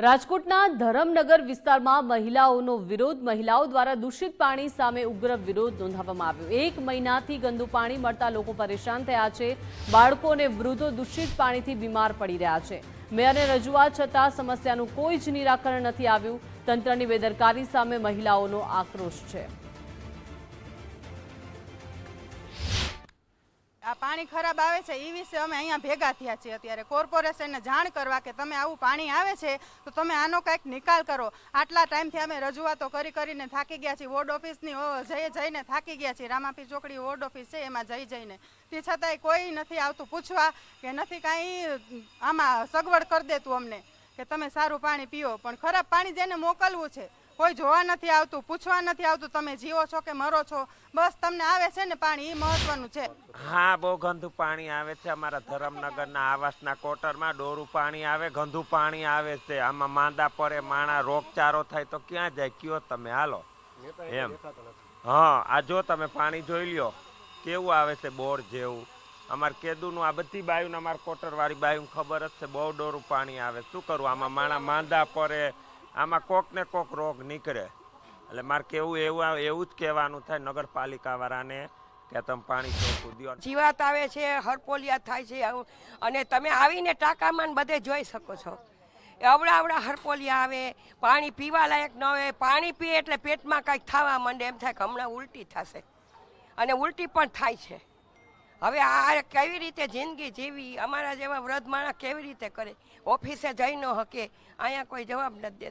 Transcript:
રાજકોટના ધરમનગર વિસ્તારમાં મહિલાઓનો વિરોધ. મહિલાઓ દ્વારા દૂષિત પાણી સામે ઉગ્ર વિરોધ નોંધાવવામાં આવ્યો. 1 મહિનાથી ગંદુ પાણી મળતા લોકો પરેશાન થયા છે. બાળકો અને વૃદ્ધો દૂષિત પાણીથી બીમાર પડી રહ્યા છે. મેયરને રજૂઆત છતાં સમસ્યાનું કોઈ જ નિરાકરણ નથી આવ્યું. તંત્રની બેદરકારી સામે મહિલાઓનો આક્રોશ છે. આ પાણી ખરાબ આવે છે એ વિશે અમે અહીંયા ભેગા થયા છીએ. અત્યારે કોર્પોરેશનને જાણ કરવા કે તમે આવું પાણી આવે છે તો તમે આનો કંઈક નિકાલ કરો. આટલા ટાઈમથી અમે રજૂઆતો કરીને થાકી ગયા છીએ. વોર્ડ ઓફિસની જઈને થાકી ગયા છીએ. રામાપીર ચોકડી વોર્ડ ઓફિસ છે એમાં જઈને તે છતાંય કોઈ નથી આવતું પૂછવા કે નથી કાંઈ આમાં સગવડ કરી દેતું અમને કે તમે સારું પાણી પીઓ. પણ ખરાબ પાણી જેને મોકલવું છે કોઈ જોવા નથી આવતું, પૂછવા નથી આવતું તમે જીવો છો કે મરો છો. બસ તમને આવે છે ને પાણી, એ મહત્વનું છે. હા, બહુ ગંદુ પાણી આવે છે. અમારા ધરમનગરના આવાસના કોટરમાં ડોરું પાણી આવે, ગંદુ પાણી આવે છે. આમાં માંદા પડે માણા, રોગચારો થાય તો ક્યાં જાય? કયો તમે, હાલો એમ. હા, આ જો તમે પાણી જોઈ લ્યો કેવું આવે છે, બોર જેવું. અમારે કેદુનું આ બધી બાયું, અમારા કોટરવાળી બાયું ખબર જ છે, બહુ ડોરું પાણી આવે. શું કરવું? આમાં માણા માંદા પડે, આમાં કોક ને કોક રોગ નીકળે. એટલે મારે કેવું એવું જ કહેવાનું થાય નગરપાલિકા વાળાને કે તમે પાણી ચોખ્ખું દો. જીવાત આવે છે, હરપોલિયા થાય છે, અને તમે આવીને ટાંકામાં બધે જોઈ શકો છો. અવડા હરપોલિયા આવે, પાણી પીવા લાયક ન હોય. પાણી પીએ એટલે પેટમાં કાંઈક થવા માંડે, એમ થાય કે હમણાં ઉલટી થશે, અને ઉલટી પણ થાય છે. હવે આ કેવી રીતે જિંદગી જીવી? અમારા જેવા વૃદ્ધ માણસ કેવી રીતે કરે? ઓફિસે જઈ ન શકે, અહીંયા કોઈ જવાબ નથી દેતું.